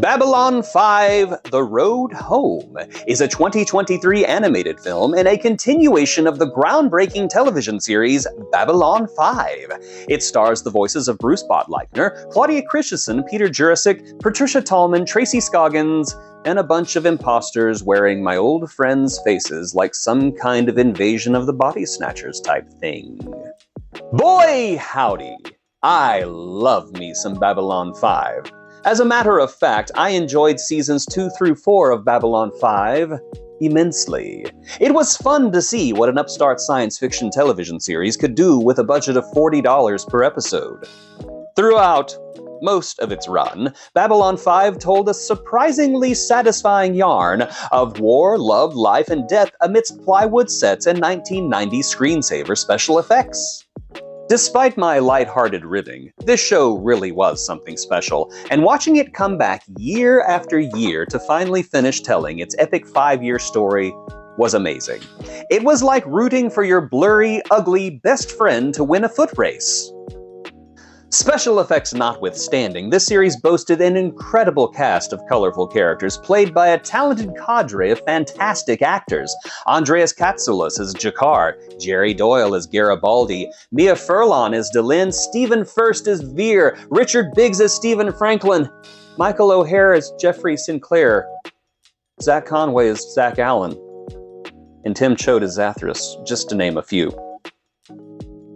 Babylon 5: The Road Home is a 2023 animated film and a continuation of the groundbreaking television series Babylon 5. It stars the voices of Bruce Bottleichner, Claudia Christensen, Peter Jurasik, Patricia Tallman, Tracy Scoggins, and a bunch of imposters wearing my old friends' faces like some kind of Invasion of the Body Snatchers type thing. Boy howdy! I love me some Babylon 5. As a matter of fact, I enjoyed seasons 2 through 4 of Babylon 5 immensely. It was fun to see what an upstart science fiction television series could do with a budget of $40 per episode. Throughout most of its run, Babylon 5 told a surprisingly satisfying yarn of war, love, life, and death amidst plywood sets and 1990s screensaver special effects. Despite my lighthearted ribbing, this show really was something special, and watching it come back year after year to finally finish telling its epic 5-year story was amazing. It was like rooting for your blurry, ugly best friend to win a foot race. Special effects notwithstanding, this series boasted an incredible cast of colorful characters played by a talented cadre of fantastic actors. Andreas Katsulas as Jakar, Jerry Doyle as Garibaldi, Mia Furlan as Delenn, Stephen Furst as Veer, Richard Biggs as Stephen Franklin, Michael O'Hare as Jeffrey Sinclair, Zach Conway as Zach Allen, and Tim Choate as Zathras, just to name a few.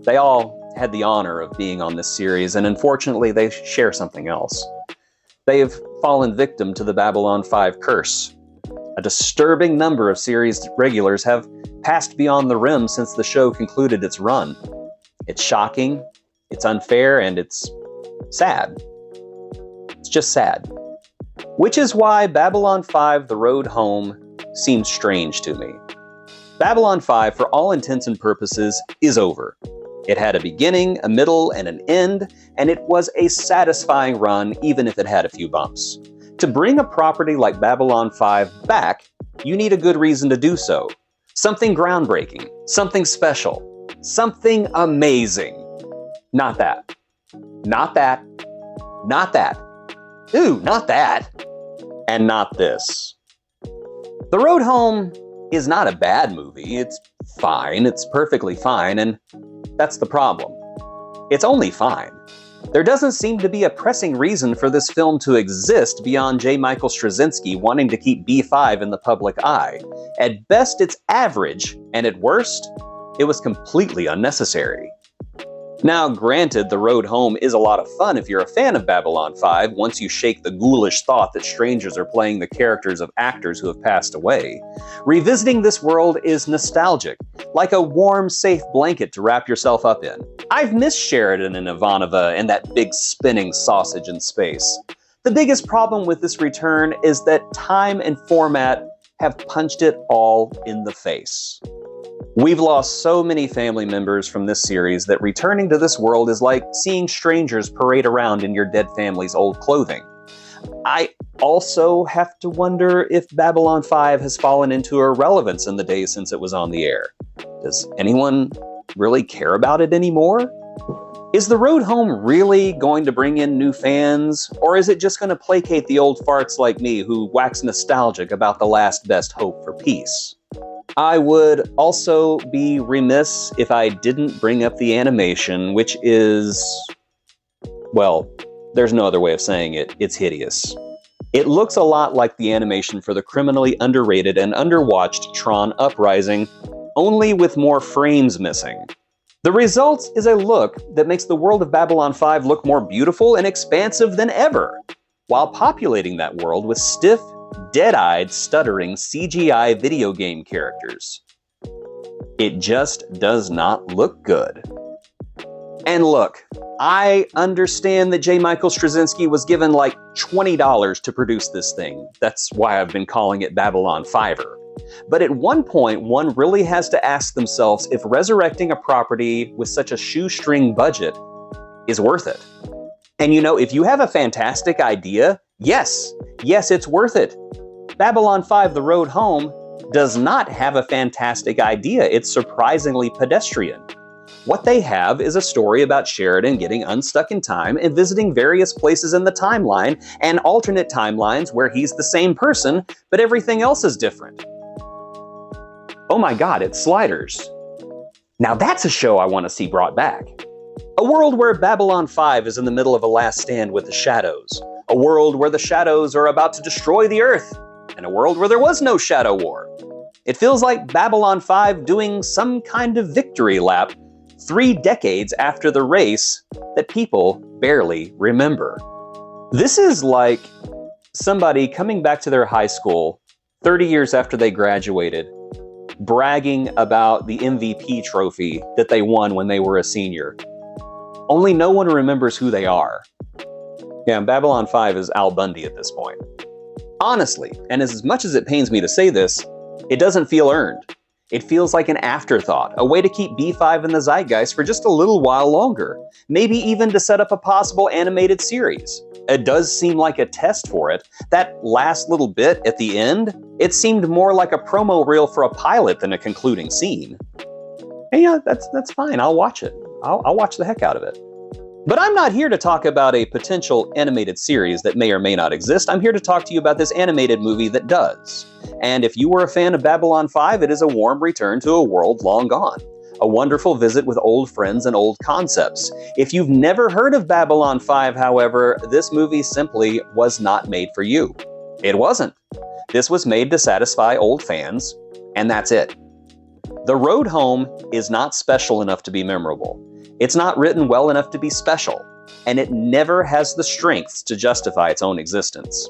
They all had the honor of being on this series, and unfortunately they share something else. They have fallen victim to the Babylon 5 curse. A disturbing number of series regulars have passed beyond the rim since the show concluded its run. It's shocking, it's unfair, and it's sad. It's just sad. Which is why Babylon 5: The Road Home seems strange to me. Babylon 5, for all intents and purposes, is over. It had a beginning, a middle, and an end, and it was a satisfying run, even if it had a few bumps. To bring a property like Babylon 5 back, you need a good reason to do so. Something groundbreaking, something special, something amazing. Not that. Not that. Not that. Ooh, not that. And not this. The Road Home is not a bad movie. It's fine. It's perfectly fine, and that's the problem. It's only fine. There doesn't seem to be a pressing reason for this film to exist beyond J. Michael Straczynski wanting to keep B5 in the public eye. At best, it's average, and at worst, it was completely unnecessary. Now, granted, The Road Home is a lot of fun if you're a fan of Babylon 5 once you shake the ghoulish thought that strangers are playing the characters of actors who have passed away. Revisiting this world is nostalgic, like a warm, safe blanket to wrap yourself up in. I've missed Sheridan and Ivanova and that big spinning sausage in space. The biggest problem with this return is that time and format have punched it all in the face. We've lost so many family members from this series that returning to this world is like seeing strangers parade around in your dead family's old clothing. I also have to wonder if Babylon 5 has fallen into irrelevance in the days since it was on the air. Does anyone really care about it anymore? Is The Road Home really going to bring in new fans, or is it just going to placate the old farts like me who wax nostalgic about the last best hope for peace? I would also be remiss if I didn't bring up the animation, which is, well, there's no other way of saying it. It's hideous. It looks a lot like the animation for the criminally underrated and underwatched Tron Uprising, only with more frames missing. The result is a look that makes the world of Babylon 5 look more beautiful and expansive than ever, while populating that world with stiff, dead-eyed, stuttering CGI video game characters. It just does not look good. And look, I understand that J. Michael Straczynski was given like $20 to produce this thing. That's why I've been calling it Babylon 5er. But at one point, one really has to ask themselves if resurrecting a property with such a shoestring budget is worth it. And you know, if you have a fantastic idea, yes, it's worth it. Babylon 5: The Road Home does not have a fantastic idea. It's surprisingly pedestrian. What they have is a story about Sheridan getting unstuck in time and visiting various places in the timeline and alternate timelines where he's the same person, but everything else is different. Oh my god, it's Sliders. Now that's a show I want to see brought back. A world where Babylon 5 is in the middle of a last stand with the Shadows. A world where the Shadows are about to destroy the Earth. And a world where there was no Shadow War. It feels like Babylon 5 doing some kind of victory lap 3 decades after the race that people barely remember. This is like somebody coming back to their high school 30 years after they graduated, bragging about the MVP trophy that they won when they were a senior. Only no one remembers who they are. Yeah, Babylon 5 is Al Bundy at this point. Honestly, and as much as it pains me to say this, it doesn't feel earned. It feels like an afterthought, a way to keep B5 in the zeitgeist for just a little while longer, maybe even to set up a possible animated series. It does seem like a test for it. That last little bit at the end, it seemed more like a promo reel for a pilot than a concluding scene. And yeah, that's fine, I'll watch it. I'll watch the heck out of it. But I'm not here to talk about a potential animated series that may or may not exist. I'm here to talk to you about this animated movie that does. And if you were a fan of Babylon 5, it is a warm return to a world long gone. A wonderful visit with old friends and old concepts. If you've never heard of Babylon 5, however, this movie simply was not made for you. It wasn't. This was made to satisfy old fans, and that's it. The road home is not special enough to be memorable. It's not written well enough to be special, and it never has the strengths to justify its own existence.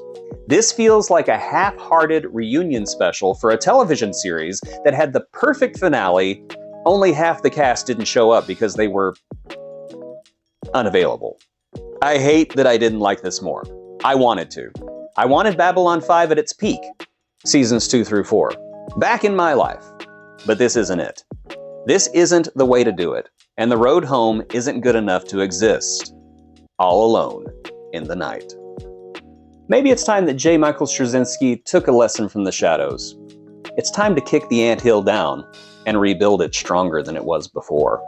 This feels like a half-hearted reunion special for a television series that had the perfect finale, only half the cast didn't show up because they were unavailable. I hate that I didn't like this more. I wanted to. I wanted Babylon 5 at its peak, seasons 2 through 4, back in my life. But this isn't it. This isn't the way to do it, and the road home isn't good enough to exist all alone in the night. Maybe it's time that J. Michael Straczynski took a lesson from the Shadows. It's time to kick the anthill down and rebuild it stronger than it was before.